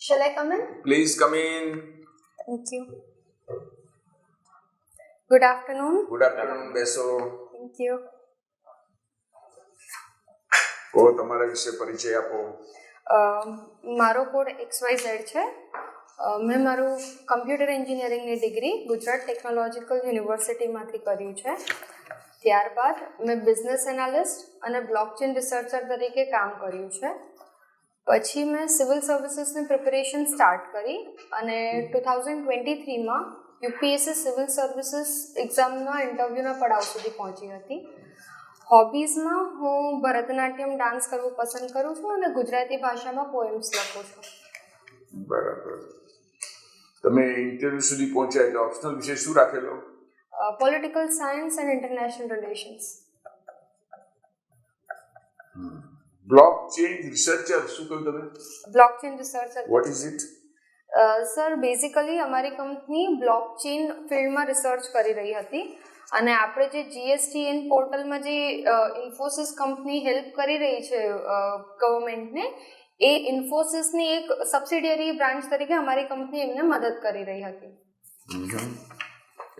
Shall I come in? Please come in. Thank you. Good afternoon. Good afternoon, બેસો. Thank you. તમારા વિશે પરિચય આપો. મારો કોડ XYZ છે. મેં મારું કમ્પ્યુટર એન્જિનિયરિંગની ડિગ્રી ગુજરાત ટેકનોલોજીકલ યુનિવર્સિટીમાંથી કર્યું છે. ત્યારબાદ મેં બિઝનેસ એનાલિસ્ટ અને બ્લોકચેન રિસર્ચર તરીકે કામ કર્યું છે. પછી મેં સિવિલ સર્વિસીસની પ્રિપેરેશન સ્ટાર્ટ કરી અને 2023માં યુપીએસસી સિવિલ સર્વિસીસ એક્ઝામના ઇન્ટરવ્યૂના પડાવ સુધી પહોંચી હતી. હોબીઝમાં હું ભરતનાટ્યમ ડાન્સ કરવું પસંદ કરું છું અને ગુજરાતી ભાષામાં પોએમ્સ લખું છું. બરાબર. તમે ઇન્ટરવ્યુ સુધી પહોંચ્યા એટલે ઓપ્શનલ વિષય શું રાખેલો? Political science and international relations. Blockchain researcher શું કહ્યું તમે? Blockchain researcher. Vote is it? Sir basically અમારી કંપની બ્લોકચેન ફિલ્ડમાં રિસર્ચ કરી રહી હતી અને આપણે જે GSTN પોર્ટલમાં જે ઇન્ફોસિસ કંપની હેલ્પ કરી રહી છે ગવર્મેન્ટને, એ ઇન્ફોસિસની એક સબસિડિયરી બ્રાન્ચ તરીકે અમારી કંપની એમને મદદ કરી રહી હતી.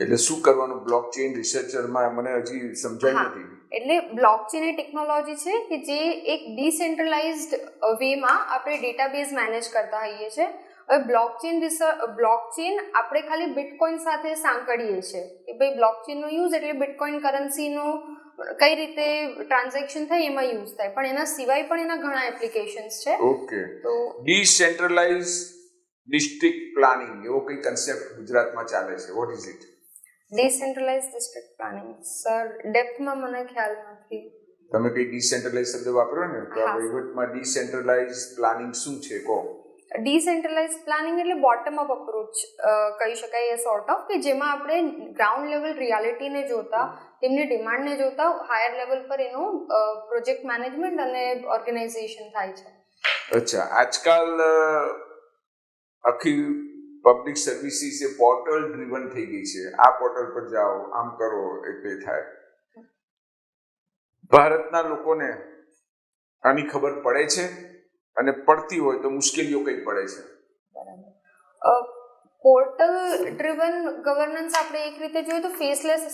એટલે શું કરવાનું બ્લોકચેન રિસર્ચરમાં? મને હજી સમજાયું નથી. એટલે બ્લોકચેન એ ટેકનોલોજી છે કે જે એક ડિસેન્ટ્રલાઇઝ્ડ વેમાં આપણે ડેટાબેઝ મેનેજ કરતા હોઈએ છીએ. હવે બ્લોકચેન આપણે ખાલી બિટકોઇન સાથે સાંકળીએ છીએ કે ભાઈ બ્લોકચેનનો યુઝ એટલે બિટકોઇન કરન્સીનો કઈ રીતે ટ્રાન્ઝેક્શન થાય એમાં યુઝ થાય, પણ એના સિવાય પણ એના ઘણા એપ્લિકેશન્સ છે. ઓકે. તો ડિસેન્ટ્રલાઇઝ ડિસ્ટ્રિક્ટ પ્લાનિંગ એવો કઈ કન્સેપ્ટ ગુજરાતમાં ચાલે છે. What is it? Decentralise district planning sir ડેપ્થમાં મને ખ્યાલ નથી. તમે કઈ ડિસેન્ટ્રલાઇઝ શબ્દ વાપરો ને તો આ વહીવટમાં ડિસેન્ટ્રલાઇઝ પ્લાનિંગ શું છે કહો. ડિસેન્ટ્રલાઇઝ પ્લાનિંગ એટલે બોટમ અપ અપ્રોચ કહી શકાય એ સોર્ટ ઓફ, કે જેમાં આપણે ગ્રાઉન્ડ લેવલ રિયાલિટીને જોતા, તેમની ડિમાન્ડને જોતા હાયર લેવલ પર એનું પ્રોજેક્ટ મેનેજમેન્ટ અને ઓર્ગેનાઇઝેશન થાય છે. અચ્છા. આજકાલ આખી પબ્લિક સર્વિસીસ એ પોર્ટલ ડ્રીવન થઈ ગઈ છે. આ પોર્ટલ પર જાઓ, આમ કરો એટલે થાય. ભારતના લોકોને આની ખબર પડે છે અને પડતી હોય તો મુશ્કેલીઓ કઈ પડે છે? પોર્ટલ ડ્રીવન ગવર્નન્સ આપણે એક રીતે જોઈએ તો ફેસલેસ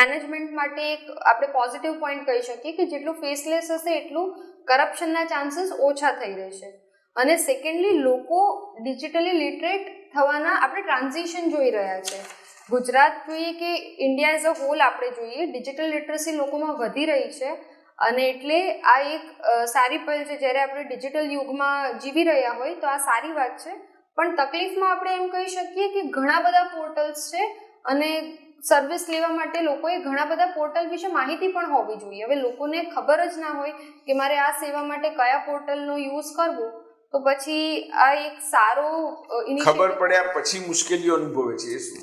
મેનેજમેન્ટ માટે એક આપણે પોઝિટિવ પોઈન્ટ કહી શકીએ કે જેટલું ફેસલેસ હશે એટલું કરપ્શનના ચાન્સીસ ઓછા થઈ રહેશે. અને સેકન્ડલી લોકો ડિજિટલી લિટરેટ થવાના આપણે ટ્રાન્ઝિશન જોઈ રહ્યા છે. ગુજરાત જોઈએ કે ઇન્ડિયા એઝ અ હોલ આપણે જોઈએ ડિજિટલ લિટરસી લોકોમાં વધી રહી છે અને એટલે આ એક સારી પહેલ છે. જ્યારે આપણે ડિજિટલ યુગમાં જીવી રહ્યા હોય તો આ સારી વાત છે, પણ તકલીફમાં આપણે એમ કહી શકીએ કે ઘણા બધા પોર્ટલ્સ છે અને સર્વિસ લેવા માટે લોકોએ ઘણા બધા પોર્ટલ વિશે માહિતી પણ હોવી જોઈએ. હવે લોકોને ખબર જ ના હોય કે મારે આ સેવા માટે કયા પોર્ટલનો યુઝ કરવો, તો પછી આ એક સારો ખબર પડ્યા પછી મુશ્કેલીઓ અનુભવે છે. એ શું?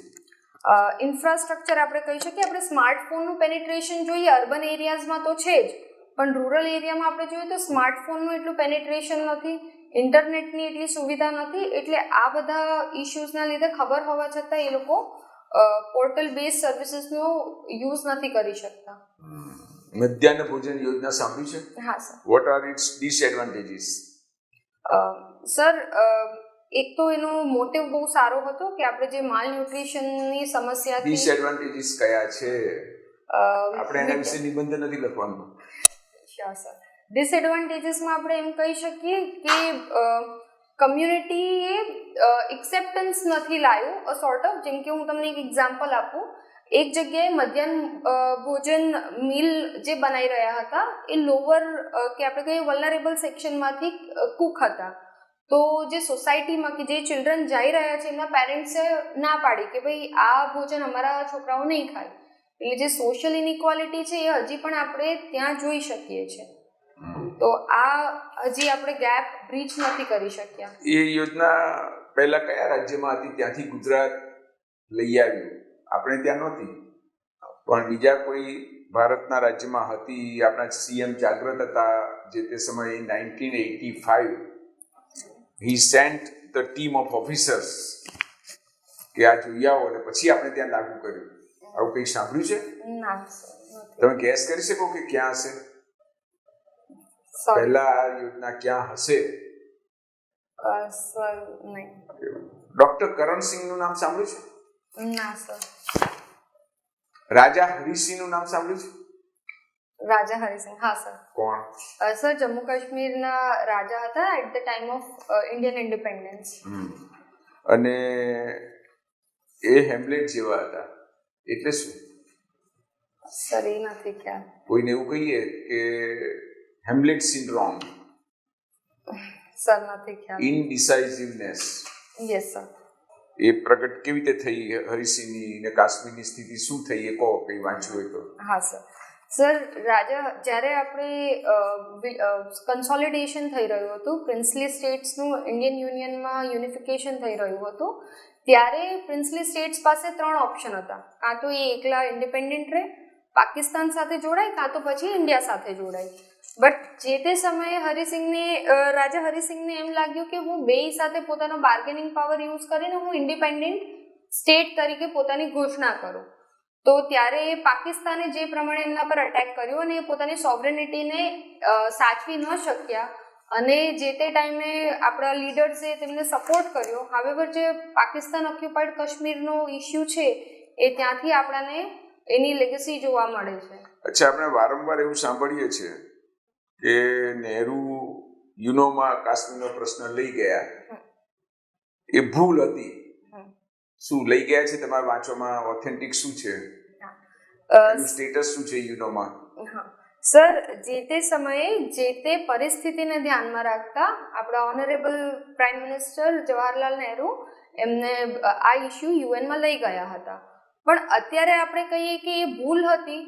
ઇન્ફ્રાસ્ટ્રક્ચર આપણે કહી શકીએ. આપણે સ્માર્ટફોનનું પેનિટ્રેશન જોઈએ અર્બન એરિયાઝમાં તો છે જ, પણ રૂરલ એરિયામાં આપણે જોઈએ તો સ્માર્ટફોનનું એટલું પેનિટ્રેશન નથી, ઇન્ટરનેટની એટલી સુવિધા નથી. એટલે આ બધા ઇશ્યુઝના લીધે ખબર હોવા છતાં એ લોકો પોર્ટલ બેઝ સર્વિસીસનો યુઝ નથી કરી શકતા. મધ્યાહન ભોજન યોજના સાંભળી છે? હા sir. What are its disadvantages? Sir એક તો એનો મોટિવ બહુ સારો હતો કે આપણે જે માલ ન્યુટ્રિશનની સમસ્યાથી. ડિસએડવાન્ટેજીસ કયા છે? આપણે એના વિશે નિબંધ નથી લખવાનો. Sure sir. ડિસએડવાન્ટેજીસમાં આપણે એમ કહી શકીએ કે કમ્યુનિટીએ એક્સેપ્ટન્સ નથી લાવ્યું અ સોર્ટ ઓફ. જેમ કે હું તમને એક એક્ઝામ્પલ આપું. એક જગ્યાએ મધ્યાહન ભોજન મિલ જે બનાવી રહ્યા હતા એ લોઅર કે આપણે કહીએ વલ્નરેબલ સેક્શનમાંથી કુક હતા. તો જે સોસાયટીમાં કે જે ચિલ્ડ્રન જઈ રહ્યા છે એમના પેરેન્ટ્સે ના પાડી કે ભાઈ આ ભોજન અમારા છોકરાઓ નહીં ખાય. એટલે જે સોશિયલ ઇનઇક્વાલિટી છે એ હજી પણ આપણે ત્યાં જોઈ શકીએ છીએ. તો આ હજી આપણે ગેપ બ્રીચ નથી કરી શક્યા. એ યોજના પહેલા કયા રાજ્યમાં હતી ત્યાંથી ગુજરાત લઈ આવ્યું? આપણે ત્યાં નહોતી પણ બીજા કોઈ ભારતના રાજ્યમાં હતી. આપણા CM જાગ્રત હતા જે તે સમયે 1985. he sent the team of officers કે આ જોઈ આવો અને પછી આપણે ત્યાં લાગુ કર્યું. આવું કંઈ સાંભળ્યું છે? ના. તમે ગેસ કરી શકો કે ક્યાં હશે? પહેલા આ યોજના ક્યાં હશે? સર નહીં. ડોક્ટર કરણસિંહનું નામ સાંભળ્યું છે? ના સર. રાજા હરિસિંહનું નામ સાંભળ્યું છે? રાજા હરિસિંહ, હા સર. કોણ? સર જમ્મુ કાશ્મીરના રાજા હતા at the time of Indian independence. અને એ હેમ્લેટ જેવા હતા એટલે શું? સર એ નથી ખ્યાલ. કોઈને એવું કહીએ કે હેમ્લેટ સિન્ડ્રોમ, સર નથી ખ્યાલ. ઇનડિસાઇઝિવનેસ, યસ સર. એ પ્રગટ કેવી રીતે થઈ હરિસિંહની ને કાશ્મીરની સ્થિતિ શું થઈ એ કહો, કઈ વાંચ્યું હોય તો. હા સર. સર રાજા જ્યારે આપણે કન્સોલિડેશન થઈ રહ્યું હતું, પ્રિન્સલી સ્ટેટ્સનું ઇન્ડિયન યુનિયનમાં યુનિફિકેશન થઈ રહ્યું હતું, ત્યારે પ્રિન્સલી સ્ટેટ્સ પાસે 3 ઓપ્શન હતા. કાં તો એ એકલા ઇન્ડિપેન્ડન્ટ રહે, પાકિસ્તાન સાથે જોડાય, કાં તો પછી ઇન્ડિયા સાથે જોડાય. બટ જે તે સમયે રાજા હરિસિંહને એમ લાગ્યું કે હું બેય સાથે પોતાનો બાર્ગેનિંગ પાવર યુઝ કરીને હું ઇન્ડિપેન્ડન્ટ સ્ટેટ તરીકે પોતાની ઘોષણા કરું. તો ત્યારે પાકિસ્તાને જે પ્રમાણે એમના પર અટેક કર્યો અને એ પોતાની સોવરેનિટીને સાચવી ન શક્યા અને જે તે ટાઈમે આપણા લીડર્સે તેમને સપોર્ટ કર્યો. હાવેવર જે પાકિસ્તાન ઓક્યુપાઈડ કાશ્મીરનો ઇસ્યુ છે એ ત્યાંથી આપણાને એની લેગસી જોવા મળે છે. અચ્છા, આપણે વારંવાર એવું સાંભળીએ છીએ કે નહેરુ યુનોમાં કાશ્મીરનો પ્રશ્ન લઈ ગયા, એ ભૂલ હતી. શું લઈ ગયા છે તમારા વાંચવામાં? ઓથેન્ટિક શું છે? સ્ટેટસ શું છે યુનોમાં? સર જે તે સમયે જે તે પરિસ્થિતિને ધ્યાનમાં રાખતા આપણા honourable prime minister Jawaharlal Nehru એમને આ ઇસ્યુ યુએનમાં લઈ ગયા હતા. પણ અત્યારે આપણે કહીએ કે એ ભૂલ હતી,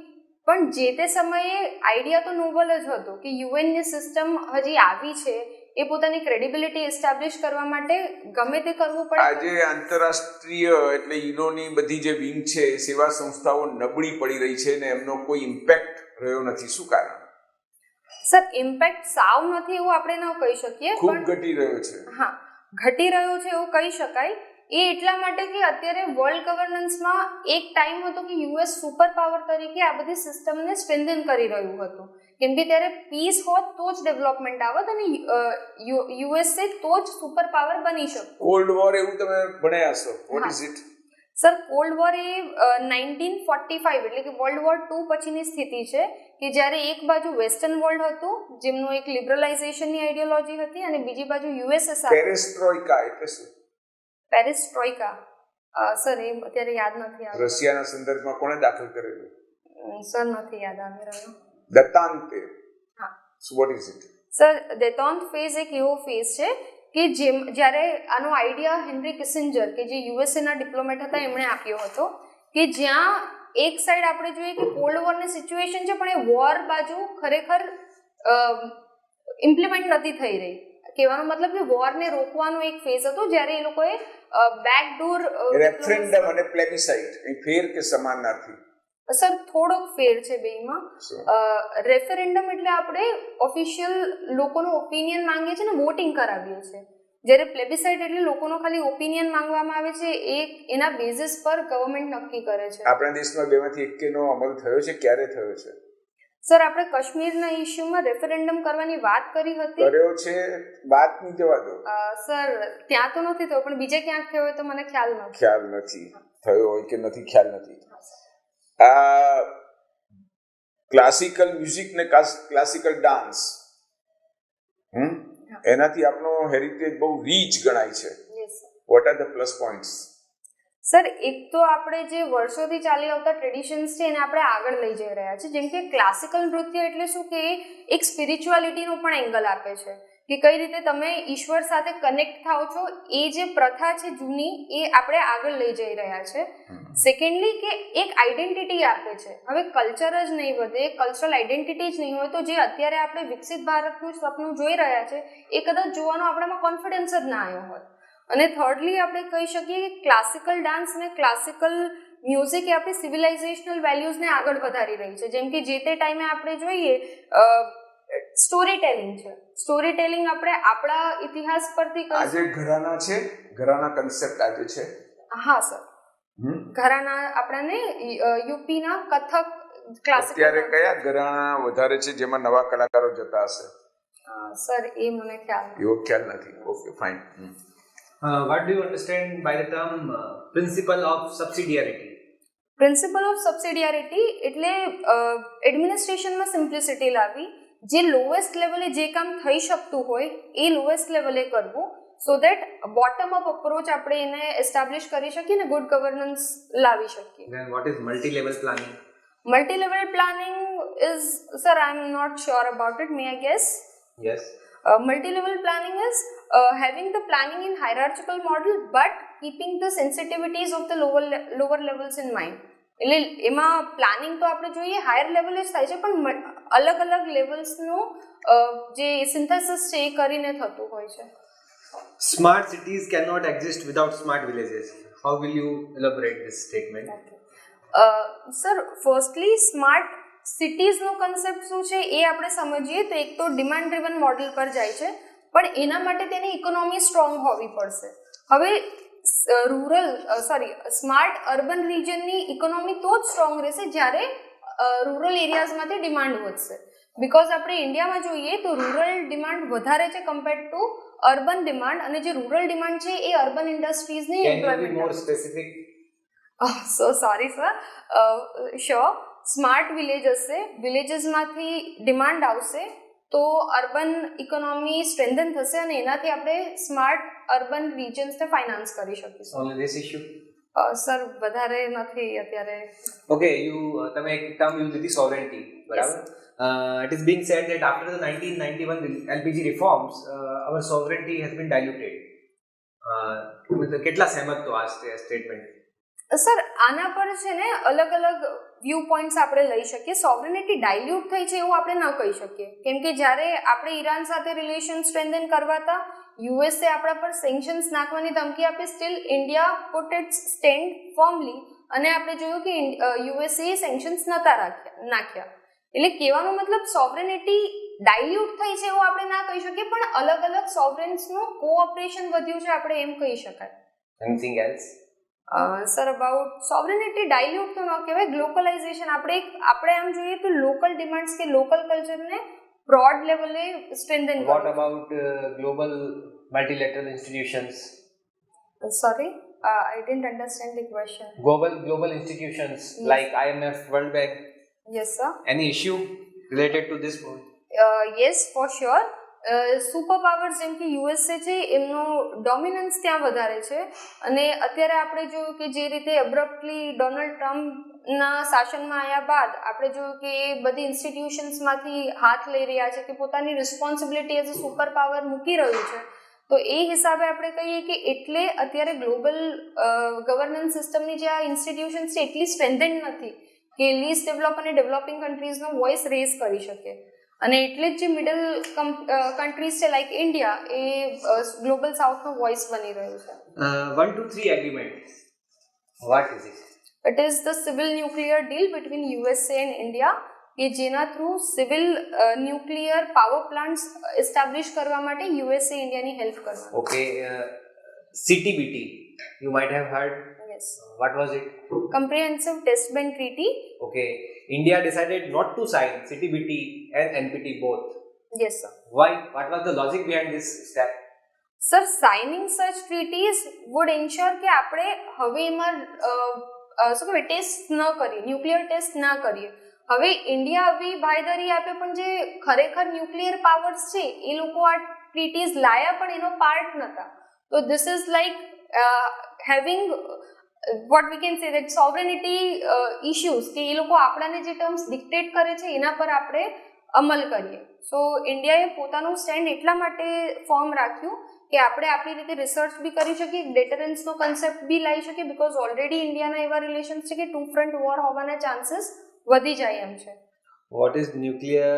પણ જે તે સમયે આઈડિયા તો નોબલ જ હતો કે યુએનની સિસ્ટમ હજી આવી છે, એ પોતાની ક્રેડિબિલિટી એસ્ટાબ્લિશ કરવા માટે ગમે તે કરવું પડે. આજે આંતરરાષ્ટ્રીય એટલે યુનોની બધી જે વિંગ છે, સેવા સંસ્થાઓ નબળી પડી રહી છે ને એમનો કોઈ ઇમ્પેક્ટ રહ્યો નથી. શું કારણ? સર ઇમ્પેક્ટ સાવ નથી એવું આપણે ન કહી શકીએ, ખૂબ ઘટી રહ્યો છે. હા, ઘટી રહ્યો છે એવું કહી શકાય. એ એટલા માટે કે અત્યારે વર્લ્ડ ગવર્નન્સમાં એક ટાઈમ હતો કે યુએસ સુપર પાવર તરીકે આ બધી સિસ્ટમને સ્ટ્રેન્થન કરી રહ્યું હતું, કેમ કે ત્યારે પીસ હોત તો જ ડેવલપમેન્ટ આવત અને યુએસએ તો જ સુપર પાવર બની શકતું. કોલ્ડ વોર એવું તમે ભણ્યા છો? What is it? Sir cold war એ 1945 એટલે કે વર્લ્ડ વોર 2 પછીની સ્થિતિ છે કે જ્યારે એક બાજુ વેસ્ટર્ન વર્લ્ડ હતું જેમનું એક લિબરલાઇઝેશનની આઈડિયોલોજી હતી અને બીજી બાજુ યુએસએસઆર. પેરેસ્ટ્રોઇકા એટલે શું? પેરેસ્ટ્રોઇકા સર એ અત્યારે યાદ નથી આવતું. રશિયાના સંદર્ભમાં કોણે દાખલ કરેલું? સર નથી યાદ આવી રહ્યું. દત્તાંતે. હા. What is it? Sir detente phase એક એવો ફેઝ છે કે જ્યારે આનો આઈડિયા હેનરી કિસિંજર કે જે યુએસએના ડિપ્લોમેટ હતા એમણે આપ્યો હતો કે જ્યાં એક સાઈડ આપણે જોઈએ કે કોલ્ડ વોરની સિચ્યુએશન છે પણ એ વોર બાજુ ખરેખર ઇમ્પ્લિમેન્ટ નથી થઈ રહી. કહેવાનો મતલબ કે વોરને રોકવાનો એક ફેઝ હતો જ્યારે એ લોકોએ બેકડોર રેફરન્ડમ અને પ્લેબિસાઇટ એ ફેર કે સમાનાર્થી? સર થોડોક ફેર છે બેમાં. રેફરેન્ડમ એટલે આપણે ઓફિશિયલ લોકોનો ઓપિનિયન માંગીએ છીએ ને વોટિંગ કરાવીએ છીએ, જ્યારે પ્લેબિસાઇટ એટલે લોકોનો ખાલી ઓપિનિયન માંગવામાં આવે છે, એ એના બેઝિસ પર ગવર્મેન્ટ નક્કી કરે છે. આપણા દેશમાં બેમાંથી એકેનો અમલ થયો છે? ક્યારે થયો છે? સર આપણે કાશ્મીરના ઇશ્યુમાં રેફરેન્ડમ કરવાની વાત કરી હતી. કર્યો છે, વાત નહીં જવા દો. સર ત્યાં તો નથી થયો પણ બીજે ક્યાંક થયો હોય તો મને ખ્યાલ નથી. ખ્યાલ નથી થયો હોય કે નથી, ખ્યાલ નથી. આ ક્લાસિકલ મ્યુઝિક ને ક્લાસિકલ ડાન્સ, એનાથી આપણો હેરિટેજ બહુ રીચ ગણાય છે. What are the plus points? Sir એક તો આપણે જે વર્ષોથી ચાલી આવતા ટ્રેડિશન્સ છે એને આપણે આગળ લઈ જઈ રહ્યા છીએ. જેમ કે ક્લાસિકલ નૃત્ય એટલે શું કે એક સ્પિરિચ્યુઆલિટીનો પણ એંગલ આપે છે કે કઈ રીતે તમે ઈશ્વર સાથે કનેક્ટ થાઓ છો. એ જે પ્રથા છે જૂની એ આપણે આગળ લઈ જઈ રહ્યા છે. સેકન્ડલી કે એક આઈડેન્ટિટી આપે છે. હવે કલ્ચર જ નહીં વધે, કલ્ચરલ આઈડેન્ટિટી જ નહીં હોય તો જે અત્યારે આપણે વિકસિત ભારતનું સપનું જોઈ રહ્યા છે એ કદાચ જોવાનો આપણામાં કોન્ફિડન્સ જ ના આવ્યો હોત. અને થર્ડલી આપણે કહી શકીએ કે ક્લાસિકલ ડાન્સ અને ક્લાસિકલ મ્યુઝિક એ આપણી સિવિલાઇઝેશનલ વેલ્યુઝને આગળ વધારી રહી છે. જેમ કે જે તે ટાઈમે આપણે જોઈએ સ્ટોરી ટેલિંગ છે. સ્ટોરી ટેલિંગ આપણે આપણા ઇતિહાસ પરથી આજે ઘરાના છે, ઘરાના કન્સેપ્ટ આજે છે. હા સર, ઘરાના આપણાને યુપીના કથક ક્લાસિકલ. અત્યારે કયા ઘરાના વધારે છે જેમાં નવા કલાકારો જતા હશે? સર એ મને ખ્યાલ નથી. એવો ખ્યાલ નથી. Okay fine. What do you understand by the term principle of subsidiarity? Principle of subsidiarity એટલે એડમિનિસ્ટ્રેશનમાં સિમ્પ્લિસિટી લાવી, જે લોએસ્ટ લેવલે જે કામ થઈ શકતું હોય એ લોએસ્ટ લેવલે કરવું, so that bottom up approach આપણે એને એસ્ટાબ્લિશ કરી શકીએ ને ગુડ ગવર્નન્સ લાવી શકીએ. Then what is multi-level planning? Multi level planning is, sir I am not sure about it, may I guess. Yes. Multi-level planning is having the planning in hierarchical model but keeping the sensitivities of the lower levels in mind. એટલે એમાં planning તો આપણે જોઈએ higher લેવલે જ થાય છે, પણ અલગ અલગ લેવલ્સનું જે સિન્થેસિસ છે એ કરીને થતું હોય છે. Smart cities cannot exist without smart villages. How will you elaborate this statement? Sir firstly smart સિટીઝનો કન્સેપ્ટ શું છે એ આપણે સમજીએ તો એક તો ડિમાન્ડ ડ્રિવન મોડલ પર જાય છે, પણ એના માટે તેની ઇકોનોમી સ્ટ્રોંગ હોવી પડશે. હવે સ્માર્ટ અર્બન રિજનની ઇકોનોમી તો જ સ્ટ્રોંગ રહેશે જ્યારે રૂરલ એરિયાઝમાંથી ડિમાન્ડ વધશે. બિકોઝ આપણે ઇન્ડિયામાં જોઈએ તો રૂરલ ડિમાન્ડ વધારે છે કમ્પેર ટુ અર્બન ડિમાન્ડ, અને જે રૂરલ ડિમાન્ડ છે એ અર્બન ઇન્ડસ્ટ્રીઝની Can you be more employment. specific? So sorry sir, sure. Smart village હશે, વિલેજીસમાંથી ડિમાન્ડ આવશે તો અર્બન ઇકોનોમી સ્ટ્રેન્થન થશે અને એનાથી આપણે સ્માર્ટ અર્બન રિજન્સને ફાઇનાન્સ કરી શકીશું. Only this issue? સર વધારે નથી અત્યારે. Okay, તમે એક term use લીધી sovereignty, બરાબર? It is being said that after the 1991 LPG reforms, our sovereignty has been diluted. કેટલા સહેમત તો આ સ્ટેટમેન્ટ? સર આના પર છે ને અલગ અલગ વ્યૂ પોઈન્ટ્સ આપણે લઈ શકીએ. સોવરેનિટી ડાયલ્યુટ થઈ છે એવું આપણે ન કહી શકીએ, કેમ કે જ્યારે આપણે ઈરાન સાથે રિલેશન સ્ટ્રેન્થન કરવાતા યુએસએ આપણા પર સેન્કશન્સ નાખવાની ધમકી આપી, still India put its stand firmly, અને આપણે જોયું કે યુએસએ સેન્કશન્સ નહોતા નાખ્યા. એટલે કહેવાનો મતલબ સોવરેનિટી ડાયલ્યુટ થઈ છે એવું આપણે ના કહી શકીએ, પણ અલગ અલગ સોવરેન્સનું કોઓપરેશન વધ્યું છે આપણે એમ કહી શકાય. Anything else? Sir about sovereignty dilute તો ન કહેવાય, ગ્લોકલાઇઝેશન આપણે આમ જોઈએ તો લોકલ ડિમાન્ડ્સ કે લોકલ કલ્ચરને બ્રોડ લેવલે strengthen. What about global multilateral institutions? Sorry, I didn't understand the question. Global institutions like IMF, World Bank. Yes sir. Any issue related to this point? Yes, for sure. Super powers જેમ કે USA છે એમનો dominance ત્યાં વધારે છે, અને અત્યારે આપણે જોયું કે જે રીતે અબ્રપ્ટલી ડોનાલ્ડ ટ્રમ્પના શાસનમાં આવ્યા બાદ આપણે જોયું કે એ બધી ઇન્સ્ટિટ્યુશન્સમાંથી હાથ લઈ રહ્યા છે, કે પોતાની responsibility as a super power મૂકી રહ્યું છે. તો એ હિસાબે આપણે કહીએ કે એટલે અત્યારે ગ્લોબલ ગવર્નન્સ સિસ્ટમની જે આ ઇન્સ્ટિટ્યુશન્સ છે એટલી સ્ટ્રેન્થન નથી કે લીસ્ટ ડેવલપ અને ડેવલપિંગ કન્ટ્રીઝનો વોઇસ રેઝ કરી શકે, અને એટલે જ જે મિડલ કન્ટ્રીઝ છે લાઈક ઇન્ડિયા એ ગ્લોબલ સાઉથનો વોઇસ બની રહ્યું છે. 123 agreement. What is it? It is the civil nuclear deal between USA and India, કે જેના through civil nuclear power plants establish કરવા માટે યુએસએ ઇન્ડિયાની હેલ્પ કરવાની. Okay, CTBT. You might have heard. Yes. What was it? Comprehensive Test Ban Treaty. Okay, India decided not to sign CTBT and NPT both. Yes sir. Why? What was the logic behind this step? Sir signing such treaties wood ensure કે આપણે હવે એમાં શું કહેવાય test ન કરીએ, nuclear test ના કરીએ. હવે ઇન્ડિયા આવી બાંયધરી આપે, પણ જે ખરેખર ન્યુક્લિયર પાવર્સ છે એ લોકો આ ટ્રીટીઝ લાયા પણ એનો પાર્ટ નહોતા. તો this is like having what we can say that sovereignty issues, કે એ લોકો આપણાને જે ટર્મ્સ ડિક્ટેટ કરે છે એના પર આપણે અમલ કરીએ. સો ઇન્ડિયાએ પોતાનું સ્ટેન્ડ એટલા માટે ફોર્મ રાખ્યું કે આપણે આપણી રીતે રિસર્ચ બી કરી શકીએ, ડેટરન્સનો કન્સેપ્ટ બી લાવી શકીએ, બિકોઝ ઓલરેડી ઇન્ડિયાના એવા રિલેશન્સ છે કે ટુ ફ્રન્ટ વોર હોવાના ચાન્સીસ વધી જાય એમ છે. What is nuclear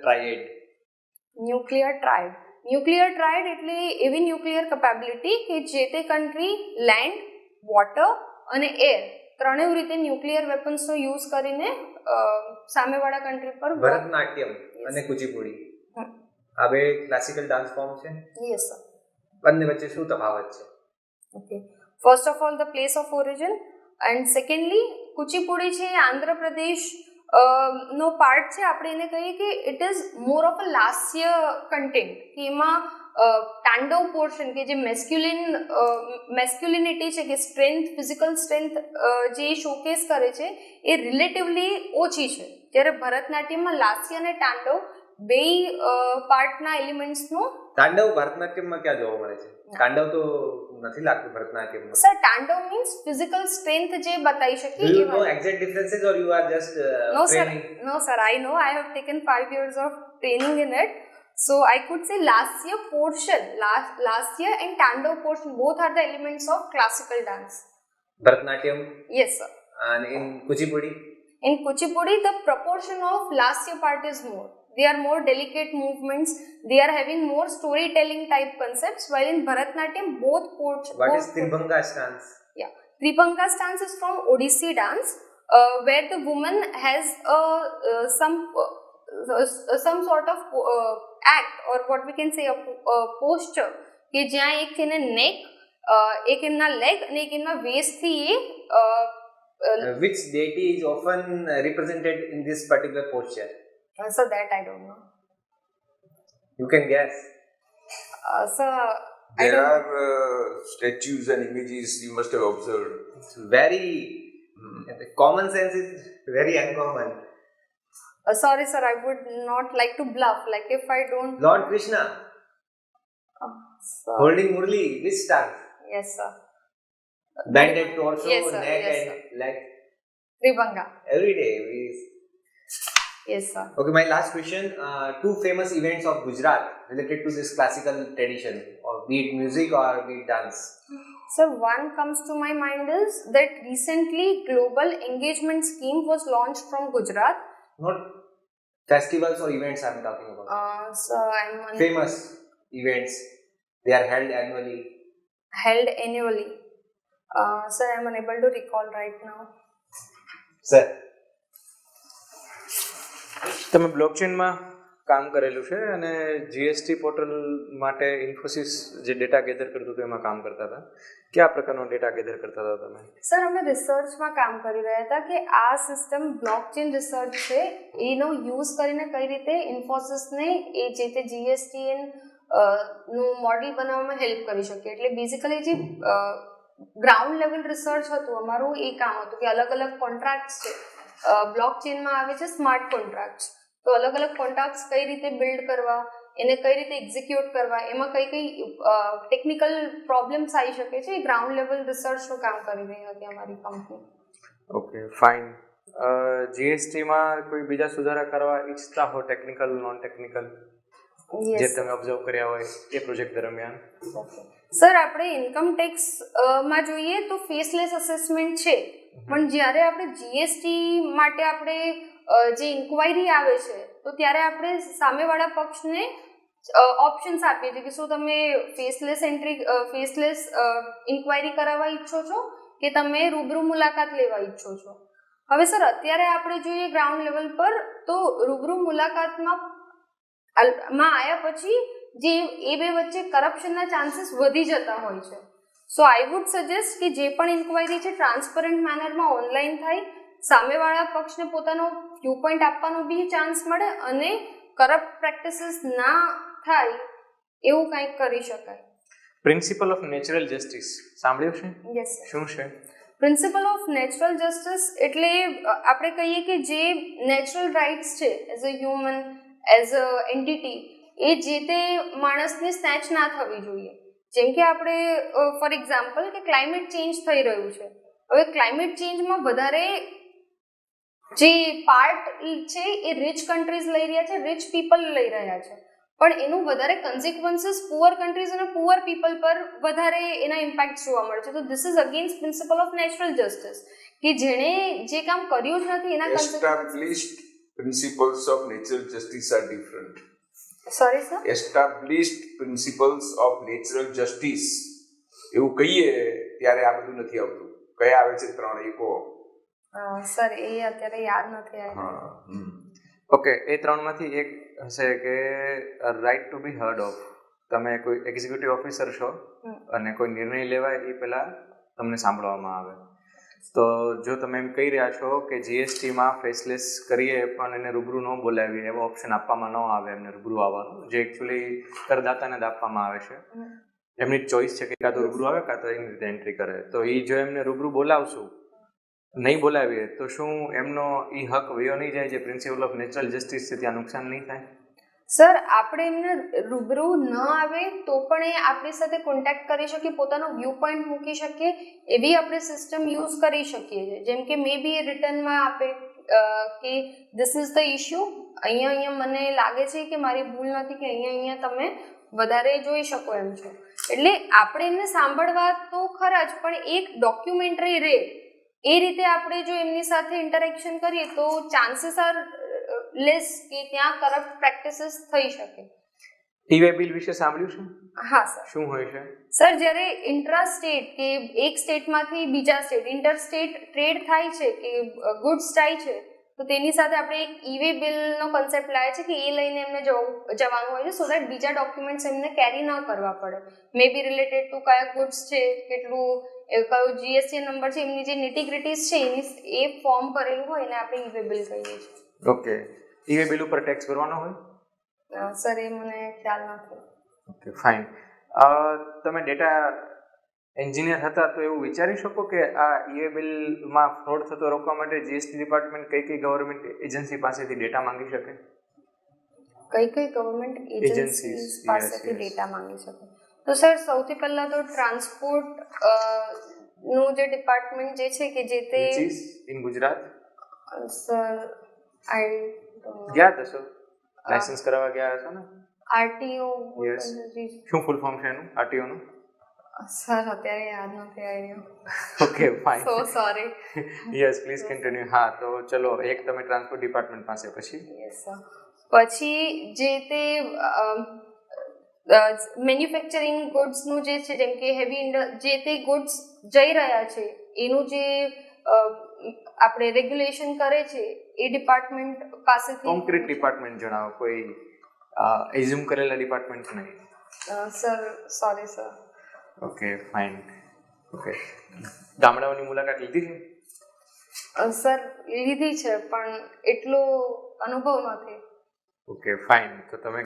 triad? Nuclear tried એટલે એવી ન્યુક્લિયર કેપેબિલિટી કે જે તે કન્ટ્રી લેન્ડ, વોટર અને એર ત્રણેય રીતે ન્યુક્લિયર વેપન્સનો યુઝ કરીને સામેવાળા કન્ટ્રી પર. ભરતનાટ્યમ અને કુચીપુડી આ બે ક્લાસિકલ ડાન્સ ફોર્મ છે. Yes sir. બંને વચ્ચે શું તફાવત છે? Okay, first of all the place of origin, and secondly Kuchipudi છે એ આંધ્રપ્રદેશ નો પાર્ટ છે, આપણે એને કહીએ કે it is more of a lasya content, કે એમાં તાંડવ પોર્શન કે જે મેસ્ક્યુલિનિટી છે કે સ્ટ્રેન્થ, ફિઝિકલ સ્ટ્રેન્થ જે શોકેસ કરે છે એ રિલેટિવલી ઓછી છે, જ્યારે ભરતનાટ્યમમાં લાસ્ય અને તાંડવ બે પાર્ટના એલિમેન્ટ્સનો. તાંડવ ભરતનાટ્યમમાં ક્યાં જોવા મળે છે? તાંડવ તો નથી લાગતું ભરતનાટ્યમમાં. સર તાંડવ મીન્સ ફિઝિકલ સ્ટ્રેન્થ જે બતાવી શકે. Do you know exact differences or you are just training? No sir, I know, I have taken 5 years of training in it. So I could say Lasya portion, Lasya and Tandav portion, both are the elements of classical dance. Bharatanatyam? Yes sir. And in Kuchipudi? In Kuchipudi, the proportion of Lasya part is more. They are more delicate movements. They are having more storytelling type concepts. While in Bharatanatyam, both portions. What is Tribhanga stance? Yeah, Tribhanga stance is from Odissi dance, where the woman has some sort of act, or what we can say a posture, કે જ્યાં એક એના નેક, એક એમના leg અને એક એમના વેસ્ટથી એ which deity is often represented in this particular posture? So that I don't know. You can guess. So There are statues and images you must have observed. It's very common sense is very uncommon. Sorry sir, I would not like to bluff, like if I don't. Lord Krishna So, holding Murli, which stance? yes sir. Bended torso, Yes, sir. neck Yes, and sir. leg. Tribhanga. Every day. Yes sir. Okay, my last question. Two famous events of Gujarat related to this classical tradition, or be it music or be it dance. So one comes to my mind is that recently global engagement scheme was launched from Gujarat. Not festivals or events I'm talking about. So I'm Famous events. They are held annually. held annually. Sir, I'm unable to recall right now. Sir. તમે બ્લોકચેનમાં કામ કરેલું છે અને GST portal માટે ઇન્ફોસિસ જે data gather કરતું હતું એમાં કામ કરતા હતા. કયા પ્રકારનો ડેટા ગેધર કરતા હતા તમે? સર અમે રિસર્ચમાં કામ કરી રહ્યા હતા કે આ સિસ્ટમ બ્લોકચેન રિસર્ચ છે એનો યુઝ કરીને કઈ રીતે ઇન્ફોસિસને એ જે તે જીએસટી નું મોડલ બનાવવામાં હેલ્પ કરી શકે. એટલે બેઝિકલી જે ગ્રાઉન્ડ લેવલ રિસર્ચ હતું અમારું એ કામ હતું કે અલગ અલગ કોન્ટ્રાક્ટ્સ છે બ્લોકચેનમાં આવે છે, સ્માર્ટ કોન્ટ્રાક્ટ્સ. તો અલગ અલગ કોન્ટ્રાક્ટ્સ કઈ રીતે બિલ્ડ કરવા, એને કઈ રીતે એક્ઝિક્યુટ કરવા, એમાં કઈ કઈ ટેકનિકલ પ્રોબ્લેમ્સ આવી શકે છે, એ ગ્રાઉન્ડ લેવલ રિસર્ચનું કામ કરી રહી હતી અમારી કંપની. Okay fine. જીએસટીમાં કોઈ બીજા સુધારા કરવા ઈચ્છતા હો, ટેકનિકલ નોન ટેકનિકલ, જે તમે ઓબ્ઝર્વ કર્યા હોય એ પ્રોજેક્ટ દરમિયાન? સર આપણે ઇન્કમ ટેક્સ માં જોઈએ તો ફેસલેસ અસેસમેન્ટ છે, પણ જ્યારે આપણે જીએસટી માટે આપણે જે ઇન્ક્વાયરી આવે છે તો ત્યારે આપણે સામેવાળા પક્ષને ઓપ્શન્સ આપીએ છીએ કે શું તમે ફેસલેસ ઇન્ક્વાયરી કરાવવા ઈચ્છો છો કે તમે રૂબરૂ મુલાકાત લેવા ઈચ્છો છો. હવે સર અત્યારે આપણે જોઈએ ગ્રાઉન્ડ લેવલ પર તો રૂબરૂ મુલાકાતમાં આવ્યા પછી જે એ બે વચ્ચે કરપ્શનના ચાન્સીસ વધી જતા હોય છે. સો આઈ વુડ સજેસ્ટ કે જે પણ ઇન્ક્વાયરી છે ટ્રાન્સપરન્ટ મેનરમાં ઓનલાઈન થાય, સામેવાળા પક્ષને પોતાનો વ્યૂ પોઈન્ટ આપવાનો બી ચાન્સ મળે અને કરપ્ટ પ્રેક્ટિસીસ ના થાય એવું કંઈક કરી શકાય. પ્રિન્સિપલ ઓફ નેચરલ જસ્ટિસ સાંભળ્યું છે? Yes sir. શું છે? પ્રિન્સિપલ ઓફ નેચરલ જસ્ટિસ એટલે આપણે કહીએ કે જે નેચરલ રાઇટ્સ છે as a human, as a entity, એ જે તે માણસને સ્નેચ ના થવી જોઈએ. જેમ કે આપણે ફોર એક્ઝામ્પલ કે ક્લાઇમેટ ચેન્જ થઈ રહ્યું છે. હવે ક્લાઇમેટ ચેન્જમાં વધારે જે પાર્ટ છે એ રિચ કન્ટ્રીઝ લઈ રહ્યા છે, રિચ પીપલ લઈ રહ્યા છે, પણ એનું વધારે કન્સિક્વન્સીસ પુઅર કન્ટ્રીઝ અને પુઅર પીપલ પર વધારે એના ઇમ્પેક્ટ જોવા મળે છે. તો this is against principal of natural justice કે જેણે જે કામ કર્યું જ નથી એના Established principles of natural justice are different. Sorry sir. Established principles of natural justice એવું કહીએ ત્યારે આ બધું નથી આવતું. કયા આવે છે? 3 એકો. સર એ અત્યારે યાદ નથી આવ્યું. ઓકે, એ 3માંથી એક હશે કે right to be heard of. તમે કોઈ એક્ઝિક્યુટિવ ઓફિસર છો અને કોઈ નિર્ણય લેવાય એ પહેલા તમને સાંભળવામાં આવે. તો જો તમે એમ કહી રહ્યા છો કે જીએસટીમાં ફેસલેસ કરીએ પણ એને રૂબરૂ ન બોલાવીએ એવો ઓપ્શન આપવામાં ન આવે એમને રૂબરૂ આવવાનું, જે એકચ્યુઅલી કરદાતાને જ આપવામાં આવે છે. એમની ચોઈસ છે કે કાં તો રૂબરૂ આવે કાં તો એની રીતે એન્ટ્રી કરે. તો એ જો એમને રૂબરૂ બોલાવશું, નહીં બોલાવીએ તો શું એમનો એ હક વયો નહીં જાય, જે પ્રિન્સિપલ ઓફ નેચરલ જસ્ટિસ છે ત્યાં નુકસાન નહીં થાય? સર, આપણે એમને રૂબરૂ ન આવે તો પણ એ આપણી સાથે કોન્ટેક્ટ કરી શકીએ, પોતાનો વ્યૂ પોઈન્ટ મૂકી શકીએ, એવી આપણે સિસ્ટમ યુઝ કરી શકીએ છીએ. જેમ કે મે બી રિટર્નમાં આપે કે ધીસ ઇઝ ધ ઇશ્યુ, અહીંયા મને લાગે છે કે મારી ભૂલ નથી, કે અહીંયા તમે વધારે જોઈ શકો એમ છો. એટલે આપણે એમને સાંભળવા તો ખરા જ, પણ એક ડોક્યુમેન્ટરી રહે એ રીતે આપણે જો એમની સાથે ઇન્ટરેક્શન કરીએ તો ચાન્સીસ આર લેસ કે ત્યાં કરપ્ટ પ્રેક્ટિસીસ થઈ શકે. ઈ-વે બિલ વિશે સાંભળ્યું છે? હા સર. શું હોય છે? સર, જ્યારે ઇન્ટ્રા સ્ટેટ કે એક સ્ટેટમાંથી બીજા સ્ટેટ ઇન્ટર સ્ટેટ ટ્રેડ થાય છે કે ગુડ્સ જાય છે, તો તેની સાથે આપણે એક ઈ-વે બિલનો કન્સેપ્ટ લાવે છે કે એ લઈને એમને જવાનું હોય છે, સો દેટ બીજા ડોક્યુમેન્ટ્સ એમને કેરી ન કરવા પડે. મે બી રિલેટેડ ટુ કયા ગુડ્સ છે, કેટલું કયો જીએસટી નંબર છે, એમની જે નિટીગ્રિટીઝ છે એની એ ફોર્મ ભરેલું હોય એને આપણે ઈ-વે બિલ કહીએ છીએ. ઓકે. ઈ-વે બિલ ઉપર ટેક્સ ભરવાનો હોય? સર, એ મને ખ્યાલ નથી. Okay, fine. તમે ડેટા એન્જિનિયર હતા તો એવું વિચારી શકો કે આ ઈ-વે બિલમાં ફ્રોડ થતો રોકવા માટે જીએસટી ડિપાર્ટમેન્ટ કઈ ગવર્મેન્ટ એજન્સી પાસેથી ડેટા માંગી શકે? કઈ ગવર્મેન્ટ એજન્સી Agencies, પાસેથી yes. ડેટા માંગી શકે? તો સર, સૌથી પહેલા તો ટ્રાન્સપોર્ટ નું જે ડિપાર્ટમેન્ટ જે છે કે જે તે Which is in Gujarat? Sir ગયા હશો, લાયસન્સ કરાવવા ગયા હશો ને? આરટીઓ. Yes. શું ફૂલ ફોર્મ છે એનું, આરટીઓ નું? સર, અત્યારે યાદ નથી આવ્યું. Okay, fine. So sorry. Yes, please continue. હા, તો ચલો, એક તમે ટ્રાન્સપોર્ટ ડિપાર્ટમેન્ટ પાસે, પછી યસ સર. પછી જે તે મેન્યુફેક્ચરિંગ ગુડ્સનું જે છે, જેમ કે હેવી જે તે ગુડ્સ જઈ રહ્યા છે એનું જે આપણે રેગ્યુલેશન કરે છે એ ડિપાર્ટમેન્ટ પાસેથી. કોન્ક્રીટ ડિપાર્ટમેન્ટ જણાવો, કોઈ એઝ્યુમ કરેલા ડિપાર્ટમેન્ટ નહીં. Sir, sorry sir. Okay, fine. Okay, ગામડાઓની મુલાકાત લીધી છે? સર, લીધી છે પણ એટલો અનુભવ નથી. Okay, fine. તો તમે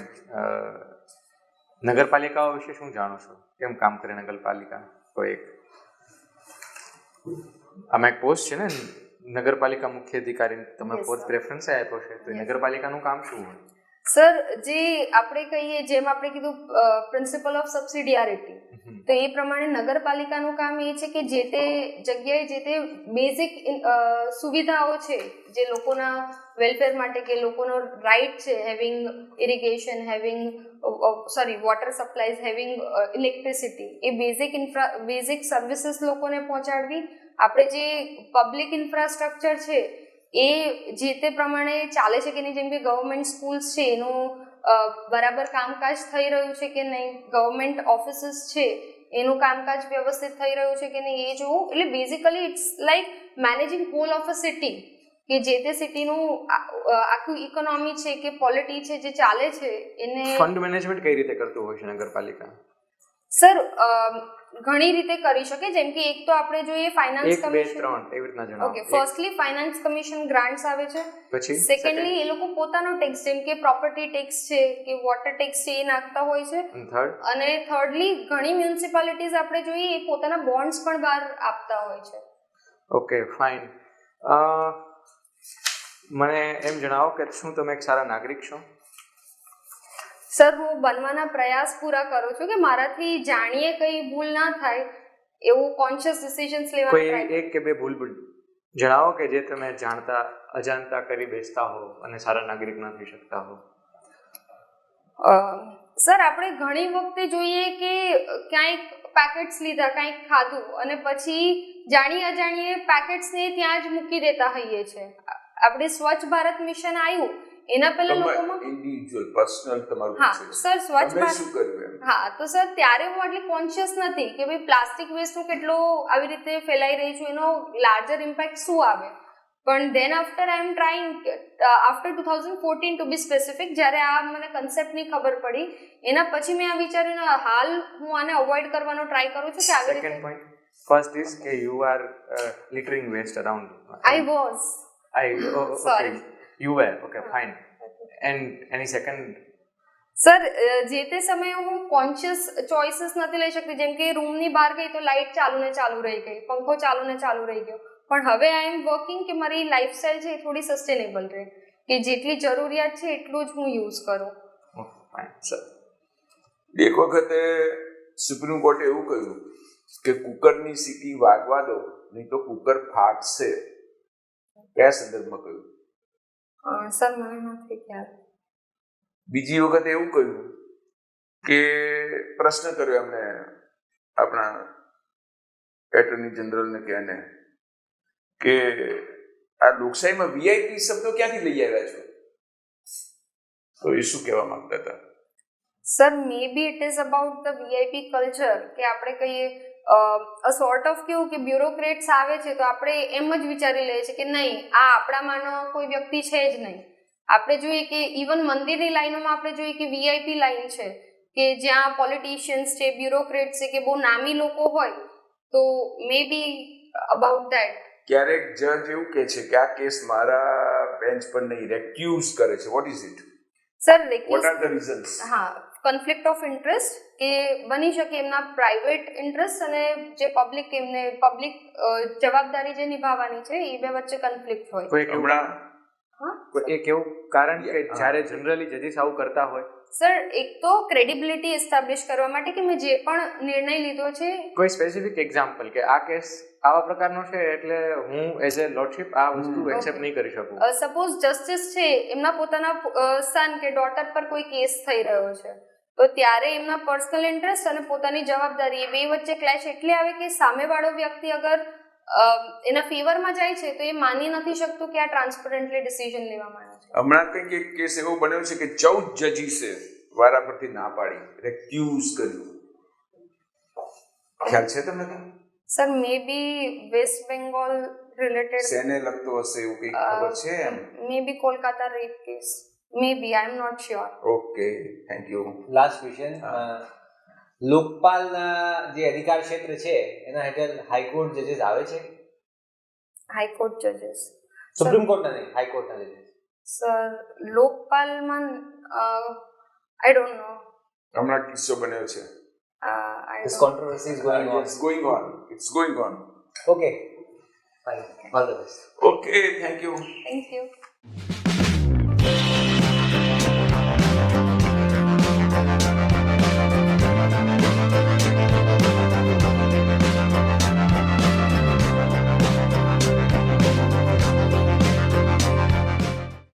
નગરપાલિકાઓ વિશે શું જાણો છો? કેમ કામ કરે નગરપાલિકા? કોઈ એક આમાં એક પોસ્ટ છે ને, નગરપાલિકા મુખ્ય અધિકારી, તમે Yes, પોસ્ટ sir. પ્રેફરન્સ આપ્યો છે, તો એ નગરપાલિકાનું કામ શું હોય? સર, જે આપણે કહીએ, જેમ આપણે કીધું પ્રિન્સિપલ ઓફ સબસિડિયારિટી, તો એ પ્રમાણે નગરપાલિકાનું કામ એ છે કે જે તે જગ્યાએ જે તે બેઝિક સુવિધાઓ છે જે લોકોના વેલફેર માટે, કે લોકોનો રાઇટ છે, having irrigation, having water supplies, having electricity, એ બેઝિક સર્વિસીસ લોકોને પહોંચાડવી. આપણે જે પબ્લિક ઇન્ફ્રાસ્ટ્રક્ચર છે એ જે તે પ્રમાણે ચાલે છે કે નહીં, જેમ કે ગવર્મેન્ટ સ્કૂલ્સ છે એનું બરાબર કામકાજ થઈ રહ્યું છે કે નહીં, ગવર્મેન્ટ ઓફિસીસ છે એનું કામકાજ વ્યવસ્થિત થઈ રહ્યું છે કે નહીં, એ જોવું. એટલે basically it's like managing whole of a city, કે જે તે સિટીનું આખું ઇકોનોમી છે કે પોલિટી છે જે ચાલે છે એને. ફંડ મેનેજમેન્ટ કઈ રીતે કરતું હોય છે નગરપાલિકા? સર, ઘણી રીતે કરી શકે. જેમ કે એક તો આપણે જોઈએ ફાઇનાન્સ 1, 2, કમિશન. 3 એવી રીતના જણાવો. Okay, firstly finance commission grants આવે છે. પછી સેકન્ડલી એ લોકો પોતાનો ટેક્સ, જેમ કે પ્રોપર્ટી ટેક્સ છે કે વોટર ટેક્સ છે, એ નાખતા હોય છે. થર્ડ, અને થર્ડલી ઘણી મ્યુનિસિપાલિટીઝ આપણે જોઈએ એ પોતાના બોન્ડ્સ પણ બહાર આપતા હોય છે. Okay, fine. મને એમ જણાવો કે શું તમે એક સારા નાગરિક છો? સર, હું બનવાના પ્રયાસ પૂરા કરું છું કે મારાથી જાણીએ કઈ ભૂલ ના થાય એવું કોન્શિયસ ડિસિઝન્સ લેવાનો કોઈ ટ્રાય. એક કે બે ભૂલ જણાવો કે જે તમે જાણતા અજાણતા કરી બેસતા હો અને સારા નાગરિક ના થઈ શકતા હો. સર, આપણે ઘણી વખતે જોઈએ કે ક્યાંક પેકેટ્સ લીધા, કંઈક ખાધું અને પછી જાણી અજાણીએ પેકેટ્સને ત્યાં જ મૂકી દેતા હોઈએ છે. આપણે સ્વચ્છ ભારત મિશન આવ્યું એના પહેલા લોકોમાં ઇન્ડિવિજ્યુઅલ પર્સનલ તમારું હા છે. સર, સ્વચ્છ તમે ભારત. શું કર્યું એમ? હા, તો સર ત્યારે હું આટલી કોન્શિયસ નથી કે ભાઈ પ્લાસ્ટિક વેસ્ટનું કેટલો આવી રીતે ફેલાઈ રહી છું, એનો લાર્જર ઇમ્પેક્ટ શું આવે. પણ then after I am trying after 2014 to be specific, જ્યારે આ મને કન્સેપ્ટની ખબર પડી એના પછી મેં આ વિચાર્યું હાલ હું આને અવોઇડ કરવાનો ટ્રાય કરું છું કે આગળ સેકન્ડ પોઈન્ટ ફર્સ્ટ ઇઝ કે you are littering waste around. I was Okay, you were okay, fine. And any second? Sir જે તે સમયે હું કોન્શિયસ ચોઇસીસ નથી લઈ શકતી, જેમ કે રૂમની બહાર ગઈ તો લાઇટ ચાલુ ને ચાલુ રહી ગઈ, પંખો ચાલુ ને ચાલુ રહી ગયો. પણ હવે આઈ એમ વર્કિંગ કે મારી લાઈફસ્ટાઈલ છે એ થોડી સસ્ટેનેબલ રહે, કે જેટલી જરૂરિયાત છે એટલું જ હું યુઝ કરું. Fine, sir. એક વખતે સુપ્રીમ કોર્ટે એવું કહ્યું કે કુકરની સીટી વાગવા દો નહીં તો કુકર ફાટશે. કયા સંદર્ભમાં કહ્યું? સર મને નથી ખ્યાલ. બીજી વખત એવું કહ્યું કે પ્રશ્ન કર્યો એમને આપણા એટર્ની જનરલને કે એને કે આ લોકશાહીમાં વીઆઈપી શબ્દો ક્યાંથી લઈ આવ્યા છો? તો એ શું કહેવા માંગતા હતા? Sir may be it is about the VIP culture, કે આપણે કહીએ અ સોર્ટ ઓફ કેવું કે બ્યુરોક્રેટ્સ આવે છે તો આપણે એમ જ વિચારી લઈએ છીએ કે નહીં આ આપણામાંનો કોઈ વ્યક્તિ છે જ નહીં. આપણે જોઈએ કે ઇવન મંદિરની લાઈનોમાં આપણે જોઈએ કે વીઆઈપી લાઈન છે કે જ્યાં પોલિટિશિયન્સ છે, બ્યુરોક્રેટ્સ છે, કે બહુ નામી લોકો હોય, તો મે બી અબાઉટ ધેટ. ક્યારેક જજ એવું કહે છે કે આ કેસ મારા બેન્ચ પર નહીં, રેક્યુઝ કરે છે. What is it? Sir what are the reasons? હા, કન્ફ્લિક્ટ ઓફ ઇન્ટરેસ્ટ, કે બની શકે એમના પ્રાઇવેટ ઇન્ટરેસ્ટ અને જે પબ્લિક એમને પબ્લિક જવાબદારી જે નિભાવવાની છે એ બે વચ્ચે કન્ફ્લિક્ટ હોય. હમણાં એક એવું કારણ કે જ્યારે જનરલી જજીસ આવું કરતા હોય. સર એક તો ક્રેડિબિલિટી એસ્ટાબ્લિશ કરવા માટે કે મેં જે પણ નિર્ણય લીધો છે. કોઈ સ્પેસિફિક એક્ઝામ્પલ કે આ કેસ આવા પ્રકારનો છે એટલે હું એઝ એ લોર્ડશિપ આ વસ્તુ એક્સેપ્ટ નહીં કરી શકું. સપોઝ જસ્ટિસ છે એમના પોતાના સન કે ડોટર પર કોઈ કેસ થઈ રહ્યો છે તો ત્યારે એમના પર્સનલ ઇન્ટરેસ્ટ અને પોતાની જવાબદારી એ બે વચ્ચે ક્લેશ એટલે આવે કે સામેવાળો વ્યક્તિ અગર એના ફેવરમાં જાય છે તો એ માની નથી શકતું કે આ ટ્રાન્સપરન્ટલી ડિસિઝન લેવામાં આવ્યો છે. હમણાં કંઈક એક કેસ એવો બન્યો છે કે 14 જજીસે વારા પરથી ના પાડી, રેક્યુઝ કર્યું. ખ્યાલ છે તમને? Sir may be West Bengal related. શેને લગતો હશે એવું કંઈક ખબર છે એમ? May be Kolkata rape case, may be, I am not sure. Okay, thank you. Last question, લોકપાલના જે અધિકાર ક્ષેત્ર છે એના હેઠળ હાઈકોર્ટ જજીસ આવે છે? હાઈકોર્ટ જજીસ સુપ્રીમ કોર્ટના નહીં, હાઈકોર્ટના જજીસ. Sir લોકપાલમાં I don't know. હમણાં કિસ્સો બન્યો છે. This controversy is going on. It's going on. Okay. Fine. All the best. Okay, thank you. Thank you.